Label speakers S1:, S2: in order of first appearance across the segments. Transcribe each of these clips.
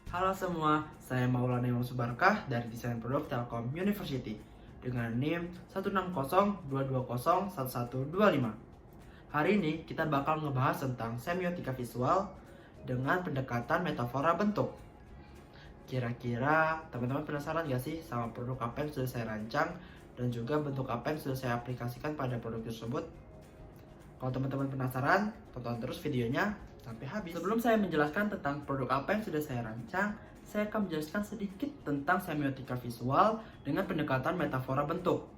S1: Halo semua, saya Maulana Imam Subarkah dari Desain Produk Telkom University dengan NIM 16022201125. Hari ini kita bakal ngebahas tentang semiotika visual dengan pendekatan metafora bentuk. Kira-kira teman-teman penasaran gak sih sama produk apa yang sudah saya rancang dan juga bentuk apa yang sudah saya aplikasikan pada produk tersebut? Kalau teman-teman penasaran, tonton terus videonya sampai habis. Sebelum saya menjelaskan tentang produk apa yang sudah saya rancang, saya akan menjelaskan sedikit tentang semiotika visual dengan pendekatan metafora bentuk.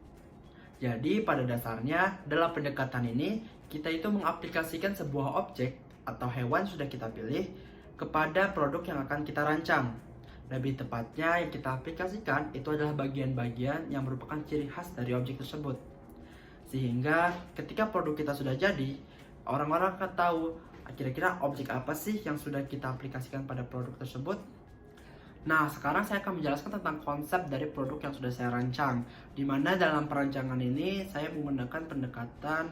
S1: Jadi pada dasarnya dalam pendekatan ini kita itu mengaplikasikan sebuah objek atau hewan sudah kita pilih kepada produk yang akan kita rancang. Lebih tepatnya yang kita aplikasikan itu adalah bagian-bagian yang merupakan ciri khas dari objek tersebut. Sehingga ketika produk kita sudah jadi, orang-orang akan tahu kira-kira objek apa sih yang sudah kita aplikasikan pada produk tersebut. Nah, sekarang saya akan menjelaskan tentang konsep dari produk yang sudah saya rancang. Di mana dalam perancangan ini saya menggunakan pendekatan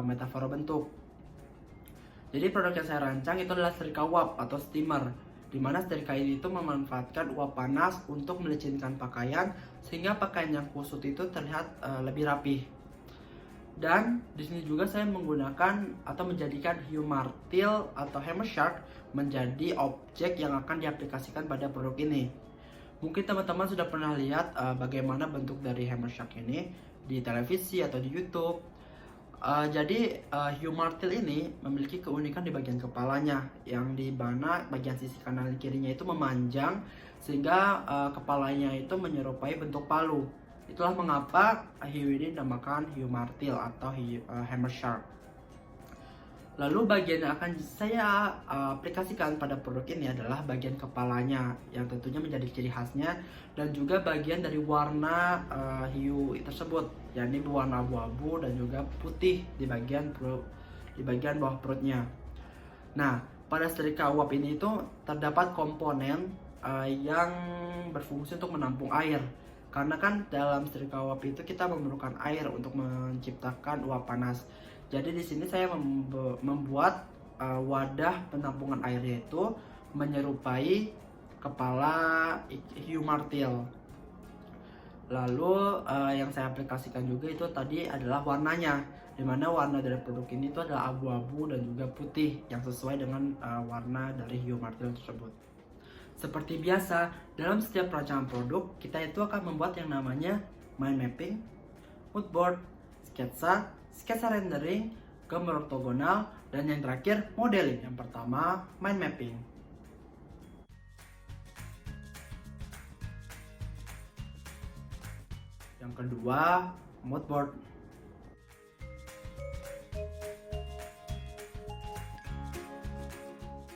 S1: metafora bentuk. Jadi produk yang saya rancang itu adalah setrika uap atau steamer, di mana setrika ini itu memanfaatkan uap panas untuk melicinkan pakaian sehingga pakaian yang kusut itu terlihat lebih rapih. Dan di sini juga saya menggunakan atau menjadikan hiu martil atau hammer shark menjadi objek yang akan diaplikasikan pada produk ini. Mungkin teman-teman sudah pernah lihat bagaimana bentuk dari hammer shark ini di televisi atau di YouTube. Jadi hiu martil ini memiliki keunikan di bagian kepalanya, yang di mana bagian sisi kanan dan kirinya itu memanjang sehingga kepalanya itu menyerupai bentuk palu. Itulah mengapa hiu ini dinamakan hiu martil atau hammer shark. Lalu bagian yang akan saya aplikasikan pada produk ini adalah bagian kepalanya, yang tentunya menjadi ciri khasnya, dan juga bagian dari warna hiu tersebut, yakni berwarna abu-abu dan juga putih di bagian bawah perutnya. Nah, pada setrika uap ini itu terdapat komponen yang berfungsi untuk menampung air. Karena kan dalam setrika uap itu kita memerlukan air untuk menciptakan uap panas. Jadi di sini saya membuat wadah penampungan airnya itu menyerupai kepala hiu martil. Lalu yang saya aplikasikan juga itu tadi adalah warnanya, dimana warna dari produk ini itu adalah abu-abu dan juga putih yang sesuai dengan warna dari hiu martil tersebut. Seperti biasa, dalam setiap perancangan produk, kita itu akan membuat yang namanya mind mapping, mood board, sketsa rendering, gambar ortogonal, dan yang terakhir modeling. Yang pertama, mind mapping. Yang kedua, mood board.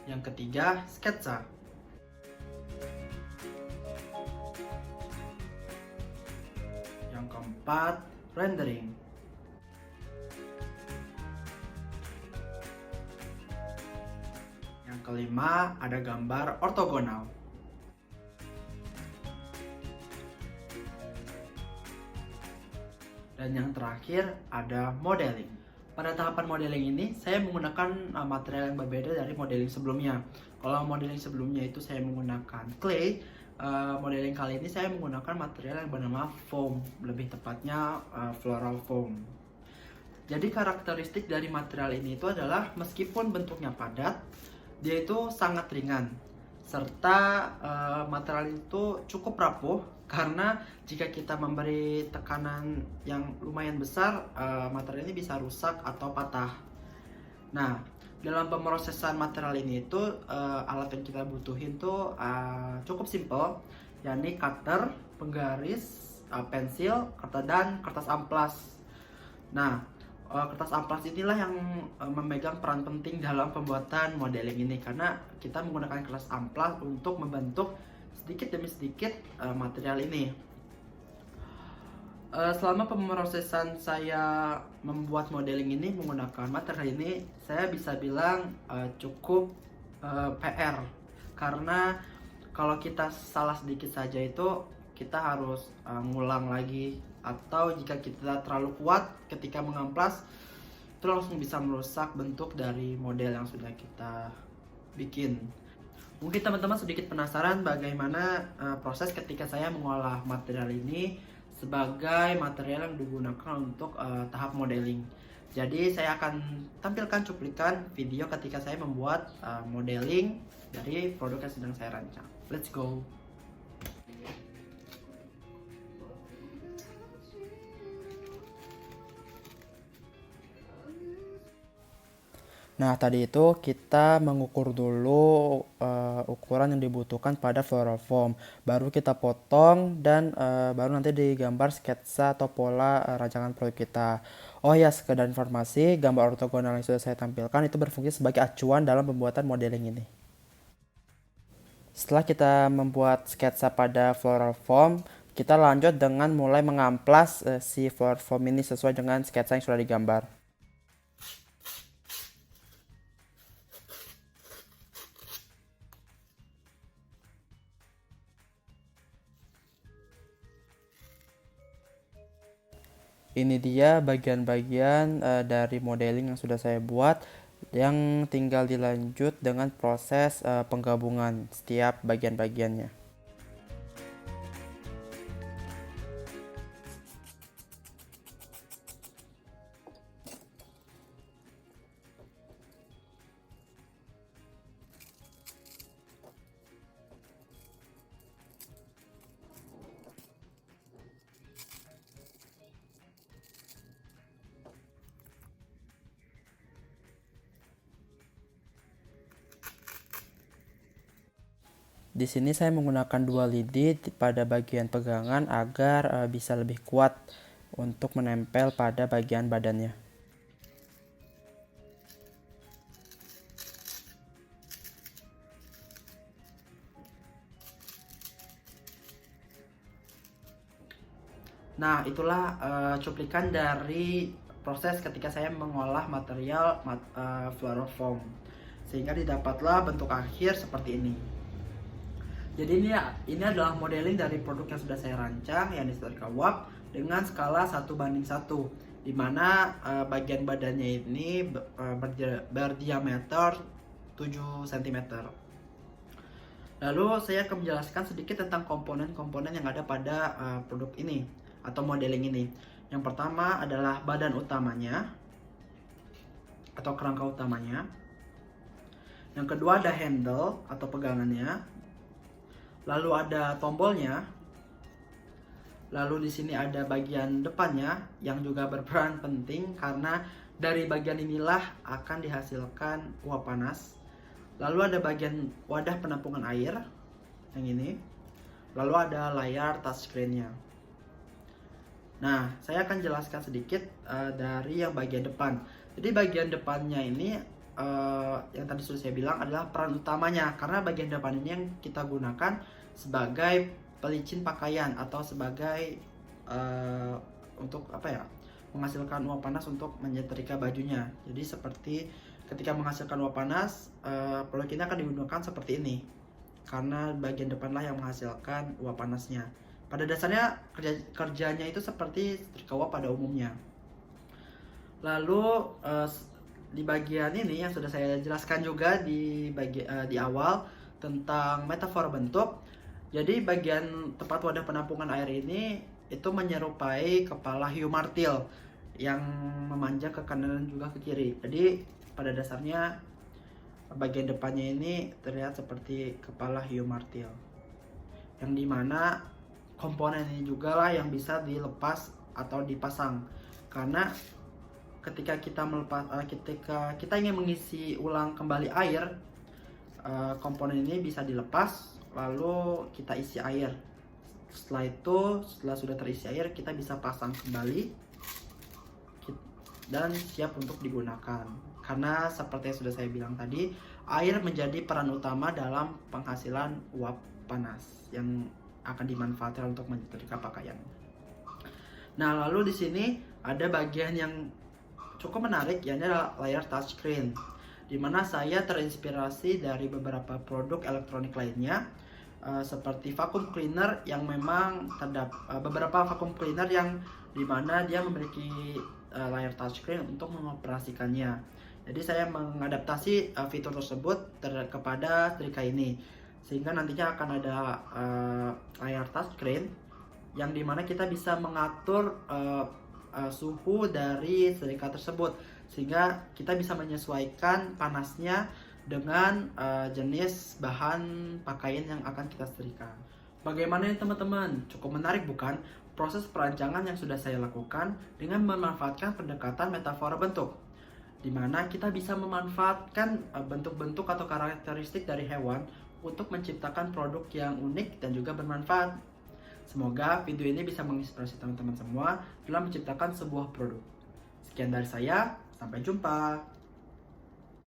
S1: Yang ketiga, sketsa. Yang keempat, rendering. Yang kelima, ada gambar ortogonal. Dan yang terakhir, ada modeling. Pada tahapan modeling ini, saya menggunakan material yang berbeda dari modeling sebelumnya. Kalau modeling sebelumnya itu saya menggunakan clay, modeling kali ini saya menggunakan material yang bernama foam, lebih tepatnya floral foam. Jadi karakteristik dari material ini itu adalah meskipun bentuknya padat, dia itu sangat ringan, serta material itu cukup rapuh karena jika kita memberi tekanan yang lumayan besar, material ini bisa rusak atau patah. Nah, dalam pemrosesan material ini itu alat yang kita butuhin tuh cukup simple, yakni cutter, penggaris, pensil, dan kertas amplas. Nah, kertas amplas inilah yang memegang peran penting dalam pembuatan modeling ini, karena kita menggunakan kertas amplas untuk membentuk sedikit demi sedikit material ini. Selama pemrosesan saya membuat modeling ini menggunakan material ini, saya bisa bilang cukup PR, karena kalau kita salah sedikit saja itu kita harus ngulang lagi, atau jika kita terlalu kuat ketika mengamplas itu langsung bisa merusak bentuk dari model yang sudah kita bikin. Mungkin teman-teman sedikit penasaran bagaimana proses ketika saya mengolah material ini sebagai material yang digunakan untuk tahap modeling. Jadi saya akan tampilkan cuplikan video ketika saya membuat modeling dari produk yang sedang saya rancang. Let's go! Nah, tadi itu kita mengukur dulu ukuran yang dibutuhkan pada floral foam. Baru kita potong dan baru nanti digambar sketsa atau pola rancangan produk kita. Oh ya, sekedar informasi, gambar ortogonal yang sudah saya tampilkan itu berfungsi sebagai acuan dalam pembuatan modeling ini. Setelah kita membuat sketsa pada floral foam, kita lanjut dengan mulai mengamplas si floral foam ini sesuai dengan sketsa yang sudah digambar. Ini dia bagian-bagian dari modeling yang sudah saya buat, yang tinggal dilanjut dengan proses penggabungan setiap bagian-bagiannya. Di sini saya menggunakan 2 lidi pada bagian pegangan agar bisa lebih kuat untuk menempel pada bagian badannya. Nah, itulah cuplikan dari proses ketika saya mengolah material floral foam, sehingga didapatlah bentuk akhir seperti ini. Jadi ini adalah modeling dari produk yang sudah saya rancang, yang Historical Wap, dengan skala 1:1, di mana bagian badannya ini berdiameter 7 cm. Lalu saya akan menjelaskan sedikit tentang komponen-komponen yang ada pada produk ini atau modeling ini. Yang pertama adalah badan utamanya atau kerangka utamanya. Yang kedua ada handle atau pegangannya. Lalu ada tombolnya. Lalu di sini ada bagian depannya yang juga berperan penting karena dari bagian inilah akan dihasilkan uap panas. Lalu ada bagian wadah penampungan air yang ini. Lalu ada layar touchscreen-nya. Nah, saya akan jelaskan sedikit dari yang bagian depan. Jadi bagian depannya ini yang tadi sudah saya bilang adalah peran utamanya, karena bagian depan ini yang kita gunakan sebagai pelicin pakaian atau sebagai untuk menghasilkan uap panas untuk menyetrika bajunya. Jadi seperti ketika menghasilkan uap panas, produk ini akan digunakan seperti ini karena bagian depanlah yang menghasilkan uap panasnya. Pada dasarnya kerjanya itu seperti setrika uap pada umumnya. Lalu di bagian ini yang sudah saya jelaskan juga di awal tentang metafor bentuk. Jadi bagian tempat wadah penampungan air ini itu menyerupai kepala hiu martil yang memanjang ke kanan dan juga ke kiri. Jadi pada dasarnya bagian depannya ini terlihat seperti kepala hiu martil, yang dimana komponen ini juga lah yang bisa dilepas atau dipasang, karena ketika kita ingin mengisi ulang kembali air, komponen ini bisa dilepas lalu kita isi air. Setelah sudah terisi air, kita bisa pasang kembali dan siap untuk digunakan. Karena seperti yang sudah saya bilang tadi, air menjadi peran utama dalam penghasilan uap panas yang akan dimanfaatkan untuk menyetrika pakaian. Nah, lalu di sini ada bagian yang cukup menarik, yaitu layar touchscreen, di mana saya terinspirasi dari beberapa produk elektronik lainnya, seperti vacuum cleaner yang memang beberapa vacuum cleaner yang dimana dia memiliki layar touchscreen untuk mengoperasikannya. Jadi saya mengadaptasi fitur tersebut kepada setrika ini, sehingga nantinya akan ada layar touchscreen yang dimana kita bisa mengatur suhu dari setrika tersebut, sehingga kita bisa menyesuaikan panasnya dengan jenis bahan pakaian yang akan kita setrika. Bagaimana nih teman-teman? Cukup menarik bukan? Proses perancangan yang sudah saya lakukan dengan memanfaatkan pendekatan metafora bentuk, di mana kita bisa memanfaatkan bentuk-bentuk atau karakteristik dari hewan untuk menciptakan produk yang unik dan juga bermanfaat. Semoga video ini bisa menginspirasi teman-teman semua dalam menciptakan sebuah produk. Sekian dari saya, sampai jumpa.